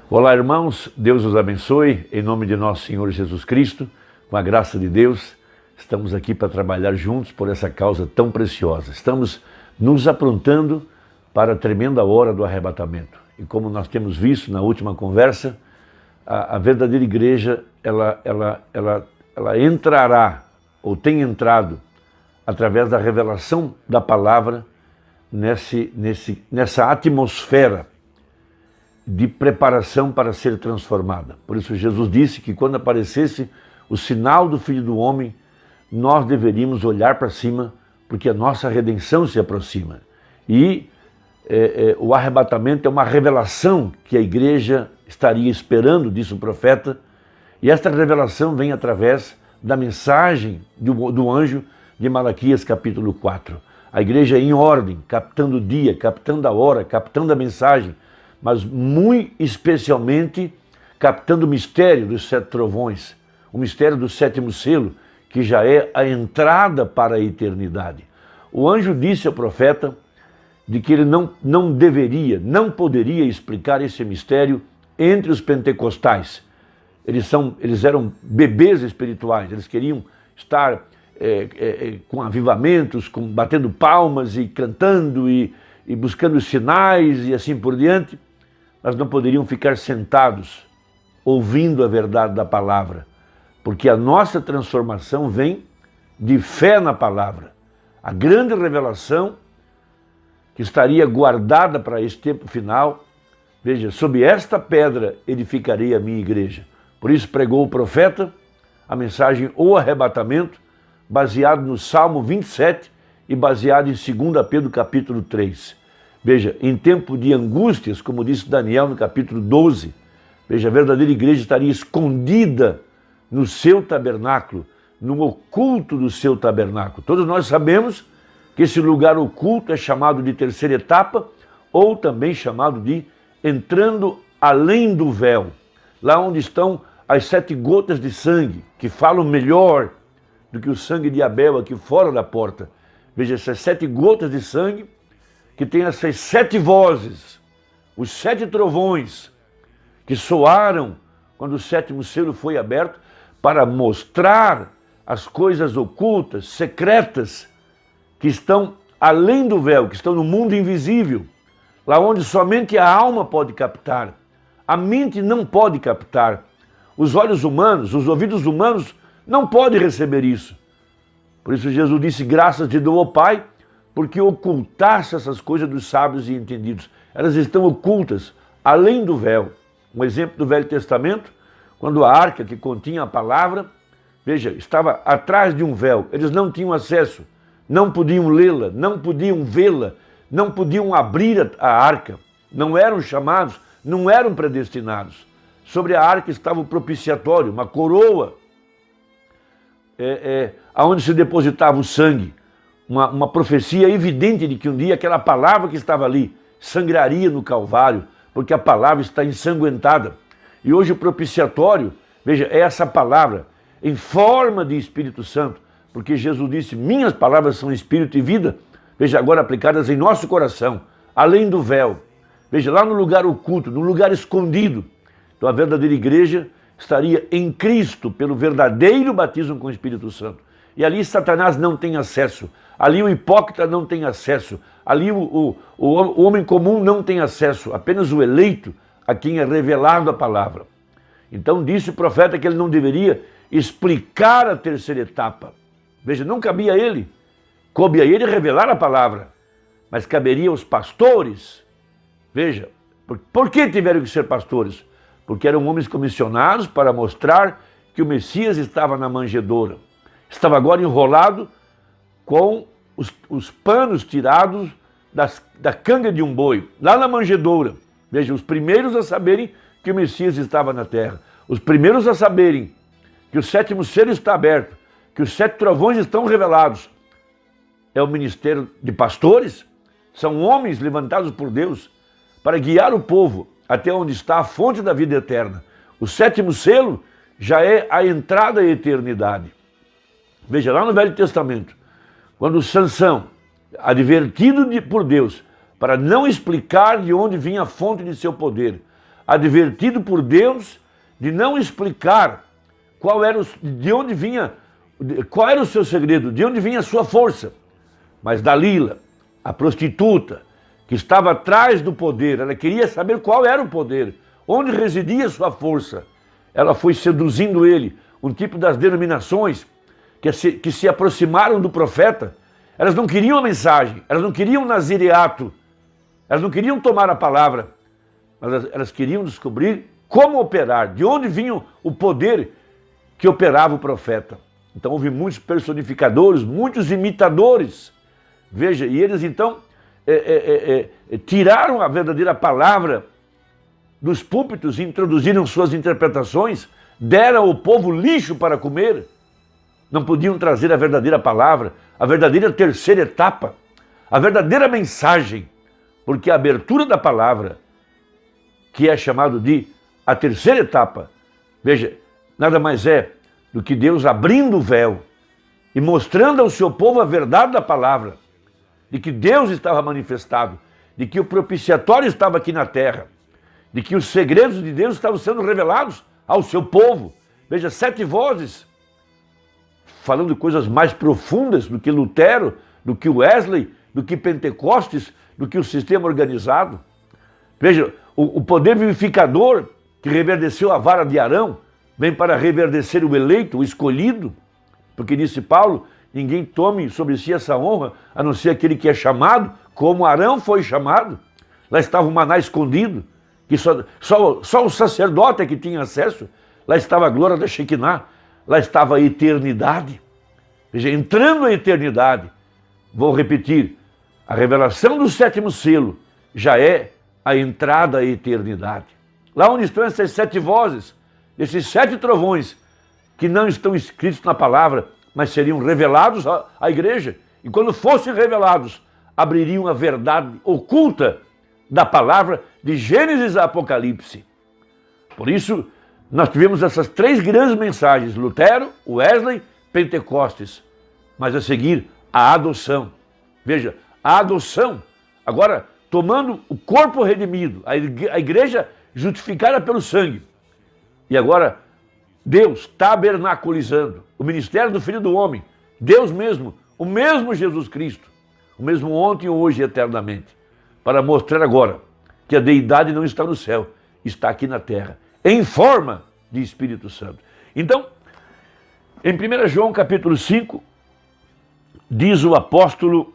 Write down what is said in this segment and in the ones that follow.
Olá, irmãos, Deus os abençoe, em nome de nosso Senhor Jesus Cristo, com a graça de Deus, estamos aqui para trabalhar juntos por essa causa tão preciosa. Estamos nos aprontando para a tremenda hora do arrebatamento. E como nós temos visto na última conversa, a verdadeira igreja, ela entrará, ou tem entrado, através da revelação da palavra, nessa atmosfera de preparação para ser transformada. Por isso Jesus disse que quando aparecesse o sinal do Filho do Homem, nós deveríamos olhar para cima, porque a nossa redenção se aproxima. E o arrebatamento é uma revelação que a igreja estaria esperando, disse o profeta, e esta revelação vem através da mensagem do anjo de Malaquias capítulo 4. A igreja em ordem, captando o dia, captando a hora, captando a mensagem, mas muito especialmente captando o mistério dos 7 trovões, o mistério do 7º selo, que já é a entrada para a eternidade. O anjo disse ao profeta de que ele não poderia explicar esse mistério entre os pentecostais. Eles eram bebês espirituais, eles queriam estar com avivamentos, batendo palmas e cantando e buscando sinais e assim por diante, mas não poderiam ficar sentados ouvindo a verdade da palavra, porque a nossa transformação vem de fé na palavra. A grande revelação que estaria guardada para esse tempo final, veja, sob esta pedra edificarei a minha igreja. Por isso pregou o profeta a mensagem O Arrebatamento, baseado no Salmo 27 e baseado em 2 Pedro capítulo 3. Veja, em tempo de angústias, como disse Daniel no capítulo 12, veja, a verdadeira igreja estaria escondida no seu tabernáculo, no oculto do seu tabernáculo. Todos nós sabemos que esse lugar oculto é chamado de terceira etapa, ou também chamado de entrando além do véu, lá onde estão as 7 gotas de sangue, que falam melhor do que o sangue de Abel aqui fora da porta. Veja, essas 7 gotas de sangue, que tem essas 7 vozes, os 7 trovões, que soaram quando o 7º selo foi aberto, para mostrar as coisas ocultas, secretas, que estão além do véu, que estão no mundo invisível, lá onde somente a alma pode captar, a mente não pode captar, os olhos humanos, os ouvidos humanos não podem receber isso. Por isso Jesus disse, graças te dou, ó Pai, porque ocultaste essas coisas dos sábios e entendidos. Elas estão ocultas, além do véu. Um exemplo do Velho Testamento, quando a arca que continha a palavra, veja, estava atrás de um véu. Eles não tinham acesso, não podiam lê-la, não podiam vê-la, não podiam abrir a arca. Não eram chamados, não eram predestinados. Sobre a arca estava o propiciatório, uma coroa, onde se depositava o sangue. Uma profecia evidente de que um dia aquela palavra que estava ali sangraria no Calvário, porque a palavra está ensanguentada. E hoje o propiciatório, veja, é essa palavra em forma de Espírito Santo, porque Jesus disse, minhas palavras são espírito e vida, veja, agora aplicadas em nosso coração, além do véu. Veja, lá no lugar oculto, no lugar escondido. Então a verdadeira igreja estaria em Cristo pelo verdadeiro batismo com o Espírito Santo. E ali Satanás não tem acesso, ali o hipócrita não tem acesso, ali o homem comum não tem acesso, apenas o eleito a quem é revelado a palavra. Então disse o profeta que ele não deveria explicar a terceira etapa. Veja, não cabia a ele, coube a ele revelar a palavra, mas caberia aos pastores. Veja, por que tiveram que ser pastores? Porque eram homens comissionados para mostrar que o Messias estava na manjedoura. Estava agora enrolado com os panos tirados da canga de um boi, lá na manjedoura. Veja, os primeiros a saberem que o Messias estava na terra. Os primeiros a saberem que o 7º selo está aberto, que os 7 trovões estão revelados. É o ministério de pastores, são homens levantados por Deus para guiar o povo até onde está a fonte da vida eterna. O 7º selo já é a entrada à eternidade. Veja, lá no Velho Testamento, quando Sansão, advertido por Deus, para não explicar de onde vinha a fonte de seu poder, advertido por Deus de não explicar qual era o seu segredo, de onde vinha a sua força. Mas Dalila, a prostituta, que estava atrás do poder, ela queria saber qual era o poder, onde residia a sua força. Ela foi seduzindo ele, um tipo das denominações que se aproximaram do profeta. Elas não queriam a mensagem, elas não queriam o nazireato, elas não queriam tomar a palavra, mas elas queriam descobrir como operar, de onde vinha o poder que operava o profeta. Então houve muitos personificadores, muitos imitadores. Veja, e eles então tiraram a verdadeira palavra dos púlpitos, introduziram suas interpretações, deram ao povo lixo para comer. Não podiam trazer a verdadeira palavra, a verdadeira terceira etapa, a verdadeira mensagem, porque a abertura da palavra, que é chamado de a terceira etapa, veja, nada mais é do que Deus abrindo o véu e mostrando ao seu povo a verdade da palavra, de que Deus estava manifestado, de que o propiciatório estava aqui na terra, de que os segredos de Deus estavam sendo revelados ao seu povo. Veja, 7 vozes falando coisas mais profundas do que Lutero, do que Wesley, do que Pentecostes, do que o sistema organizado. Veja, o poder vivificador que reverdeceu a vara de Arão vem para reverdecer o eleito, o escolhido, porque disse Paulo, ninguém tome sobre si essa honra, a não ser aquele que é chamado, como Arão foi chamado. Lá estava o maná escondido, que só o sacerdote é que tinha acesso. Lá estava a glória da Shekinah, lá estava a eternidade. Veja, entrando a eternidade, vou repetir, a revelação do 7º selo já é a entrada à eternidade. Lá onde estão essas 7 vozes, esses 7 trovões, que não estão escritos na palavra, mas seriam revelados à igreja. E quando fossem revelados, abririam a verdade oculta da palavra de Gênesis a Apocalipse. Por isso, nós tivemos essas 3 grandes mensagens, Lutero, Wesley, Pentecostes. Mas a seguir, a adoção. Veja, a adoção. Agora, tomando o corpo redimido, a igreja justificada pelo sangue. E agora, Deus tabernaculizando o ministério do Filho do Homem, Deus mesmo, o mesmo Jesus Cristo, o mesmo ontem, hoje e eternamente, para mostrar agora que a deidade não está no céu, está aqui na terra, em forma de Espírito Santo. Então, em 1 João capítulo 5, diz o apóstolo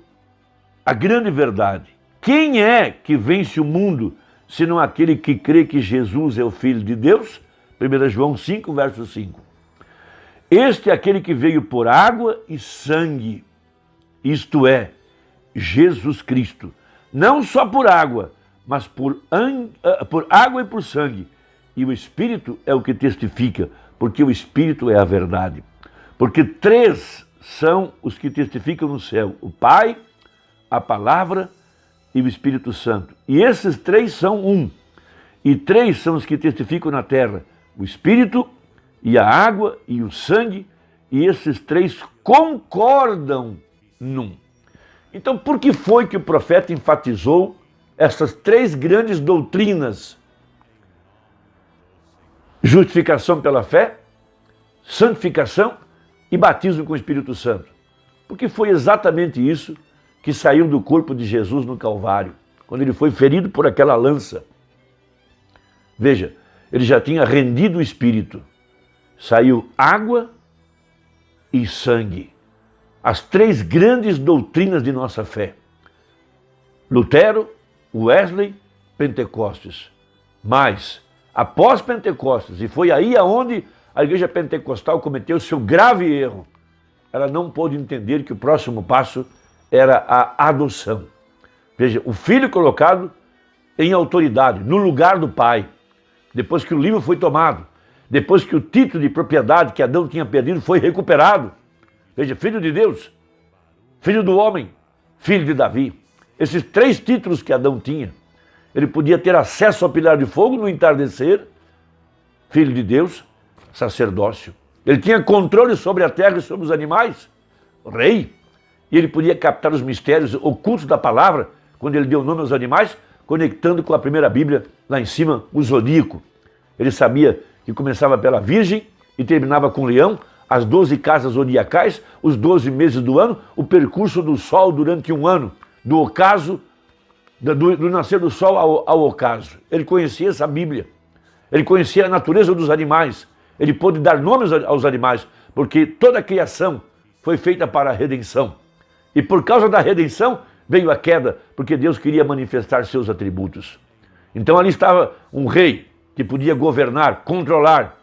a grande verdade. Quem é que vence o mundo, senão aquele que crê que Jesus é o Filho de Deus? 1 João 5, verso 5. Este é aquele que veio por água e sangue, isto é, Jesus Cristo. Não só por água, mas por água e por sangue. E o Espírito é o que testifica, porque o Espírito é a verdade. Porque 3 são os que testificam no céu, o Pai, a Palavra e o Espírito Santo. E esses 3 são um. E 3 são os que testificam na terra, o Espírito e a água e o sangue, e esses 3 concordam num. Então, por que foi que o profeta enfatizou essas 3 grandes doutrinas? Justificação pela fé, santificação e batismo com o Espírito Santo. Porque foi exatamente isso que saiu do corpo de Jesus no Calvário, quando ele foi ferido por aquela lança. Veja, ele já tinha rendido o Espírito. Saiu água e sangue. As 3 grandes doutrinas de nossa fé. Lutero, Wesley, Pentecostes. Mas, após Pentecostes, e foi aí aonde a igreja pentecostal cometeu seu grave erro, ela não pôde entender que o próximo passo era a adoção. Veja, o filho colocado em autoridade, no lugar do pai. Depois que o livro foi tomado, depois que o título de propriedade que Adão tinha perdido foi recuperado. Veja, filho de Deus, filho do homem, filho de Davi. Esses 3 títulos que Adão tinha. Ele podia ter acesso ao pilar de fogo no entardecer, filho de Deus, sacerdócio. Ele tinha controle sobre a terra e sobre os animais, rei. E ele podia captar os mistérios ocultos da palavra, quando ele deu nome aos animais, conectando com a primeira Bíblia, lá em cima, o zodíaco. Ele sabia que começava pela Virgem e terminava com o Leão, as 12 casas zodiacais, os 12 meses do ano, o percurso do Sol durante um ano, do ocaso, do nascer do Sol ao ocaso. Ele conhecia essa Bíblia, ele conhecia a natureza dos animais, ele pôde dar nomes aos animais, porque toda a criação foi feita para a redenção. E por causa da redenção veio a queda, porque Deus queria manifestar seus atributos. Então ali estava um rei que podia governar, controlar,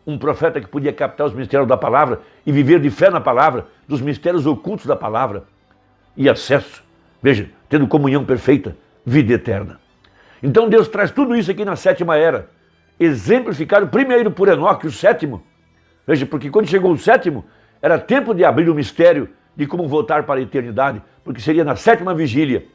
um profeta que podia captar os mistérios da palavra e viver de fé na palavra, dos mistérios ocultos da palavra e acesso, veja, tendo comunhão perfeita, vida eterna. Então Deus traz tudo isso aqui na sétima era, exemplificado primeiro por Enoque, o sétimo. Veja, porque quando chegou o sétimo, era tempo de abrir o mistério de como voltar para a eternidade, porque seria na sétima vigília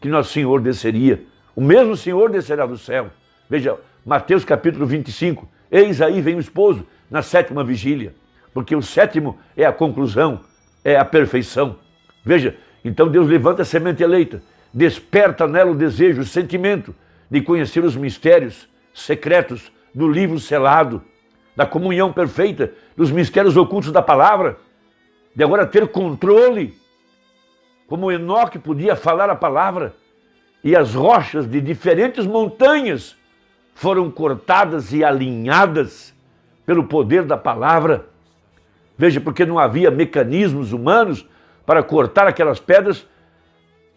que nosso Senhor desceria. O mesmo Senhor descerá do céu. Veja, Mateus capítulo 25, eis aí vem o esposo, na sétima vigília, porque o sétimo é a conclusão, é a perfeição. Veja, então Deus levanta a semente eleita, desperta nela o desejo, o sentimento de conhecer os mistérios secretos do livro selado, da comunhão perfeita, dos mistérios ocultos da palavra, de agora ter controle, como Enoque podia falar a palavra, e as rochas de diferentes montanhas foram cortadas e alinhadas pelo poder da palavra. Veja, porque não havia mecanismos humanos para cortar aquelas pedras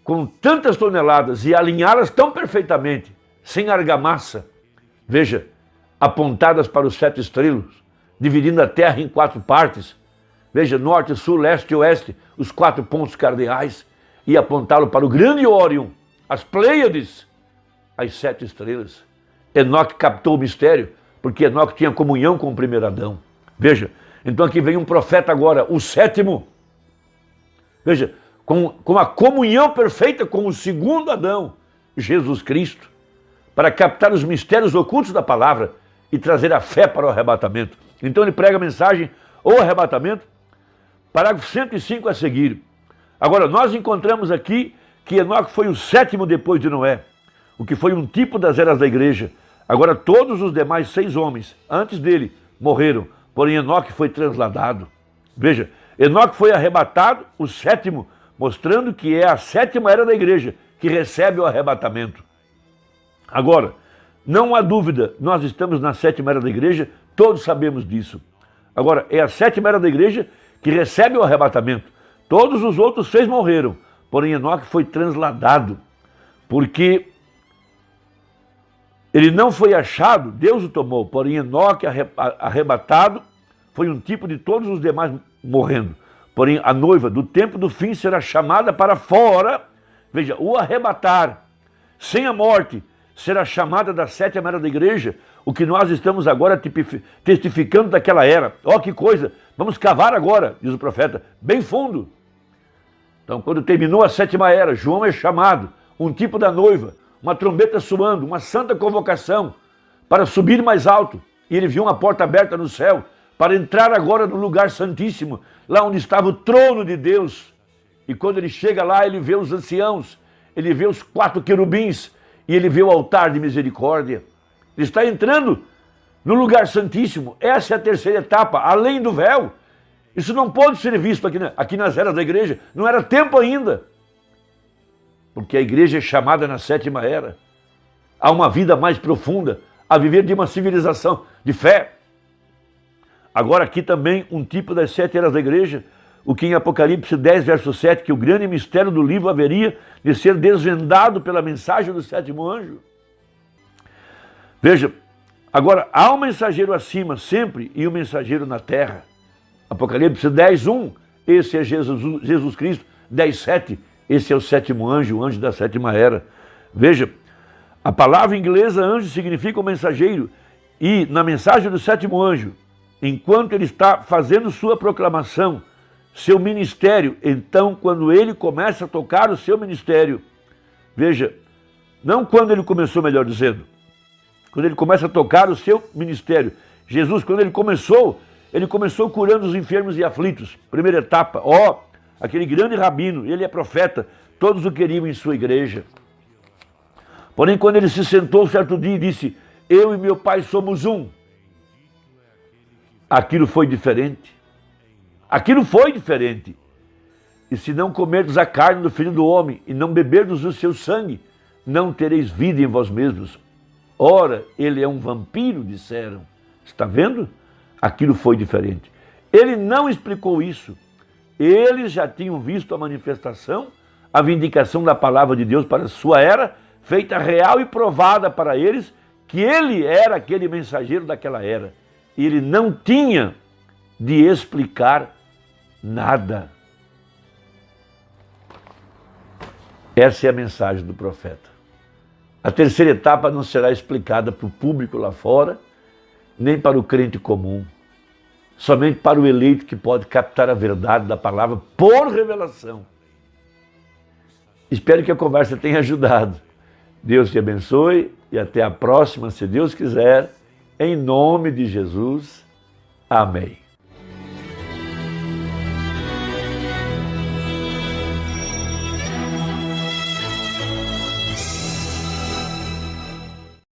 com tantas toneladas e alinhá-las tão perfeitamente, sem argamassa. Veja, apontadas para os 7 estrelos, dividindo a terra em 4 partes. Veja, norte, sul, leste e oeste, os 4 pontos cardeais, e apontá-lo para o grande Órion, as Pleiades, as 7 estrelas. Enoque captou o mistério, porque Enoque tinha comunhão com o primeiro Adão. Veja, então aqui vem um profeta agora, o sétimo. Veja, com a comunhão perfeita com o segundo Adão, Jesus Cristo, para captar os mistérios ocultos da palavra e trazer a fé para o arrebatamento. Então ele prega a mensagem, o arrebatamento, parágrafo 105 a seguir. Agora, nós encontramos aqui que Enoque foi o sétimo depois de Noé, o que foi um tipo das eras da igreja. Agora, todos os demais 6 homens, antes dele, morreram, porém Enoque foi transladado. Veja, Enoque foi arrebatado, o sétimo, mostrando que é a sétima era da igreja, que recebe o arrebatamento. Agora, não há dúvida, nós estamos na sétima era da igreja, todos sabemos disso. Agora, é a sétima era da igreja que recebe o arrebatamento. Todos os outros 6 morreram, porém Enoque foi transladado, porque ele não foi achado, Deus o tomou, porém Enoque arrebatado foi um tipo de todos os demais morrendo. Porém a noiva do tempo do fim será chamada para fora, veja, o arrebatar, sem a morte, será chamada da sétima era da igreja, o que nós estamos agora testificando daquela era. Ó, que coisa, vamos cavar agora, diz o profeta, bem fundo. Então, quando terminou a sétima era, João é chamado, um tipo da noiva, uma trombeta soando, uma santa convocação para subir mais alto. E ele viu uma porta aberta no céu para entrar agora no lugar santíssimo, lá onde estava o trono de Deus. E quando ele chega lá, ele vê os anciãos, ele vê os 4 querubins e ele vê o altar de misericórdia. Ele está entrando no lugar santíssimo. Essa é a terceira etapa, além do véu. Isso não pode ser visto aqui nas eras da igreja. Não era tempo ainda. Porque a igreja é chamada na sétima era a uma vida mais profunda, a viver de uma civilização de fé. Agora aqui também um tipo das 7 eras da igreja, o que em Apocalipse 10, verso 7, que o grande mistério do livro haveria de ser desvendado pela mensagem do 7º anjo. Veja, agora há um mensageiro acima sempre e um mensageiro na terra. Apocalipse 10, 1, esse é Jesus Cristo. 10, 7, esse é o 7º anjo, o anjo da sétima era. Veja, a palavra inglesa anjo significa o mensageiro. E na mensagem do 7º anjo, enquanto ele está fazendo sua proclamação, seu ministério, então quando ele começa a tocar o seu ministério, veja, não quando ele começou, melhor dizendo, quando ele começa a tocar o seu ministério. Jesus, quando ele começou curando os enfermos e aflitos. Primeira etapa, aquele grande rabino, ele é profeta, todos o queriam em sua igreja. Porém, quando ele se sentou certo dia e disse, eu e meu pai somos um, aquilo foi diferente. Aquilo foi diferente. E se não comerdes a carne do Filho do Homem e não beberdes o seu sangue, não tereis vida em vós mesmos. Ora, ele é um vampiro, disseram. Está vendo? Aquilo foi diferente. Ele não explicou isso. Eles já tinham visto a manifestação, a vindicação da palavra de Deus para a sua era, feita real e provada para eles, que ele era aquele mensageiro daquela era. E ele não tinha de explicar nada. Essa é a mensagem do profeta. A terceira etapa não será explicada para o público lá fora, nem para o crente comum. Somente para o eleito que pode captar a verdade da palavra por revelação. Espero que a conversa tenha ajudado. Deus te abençoe e até a próxima, se Deus quiser, em nome de Jesus. Amém.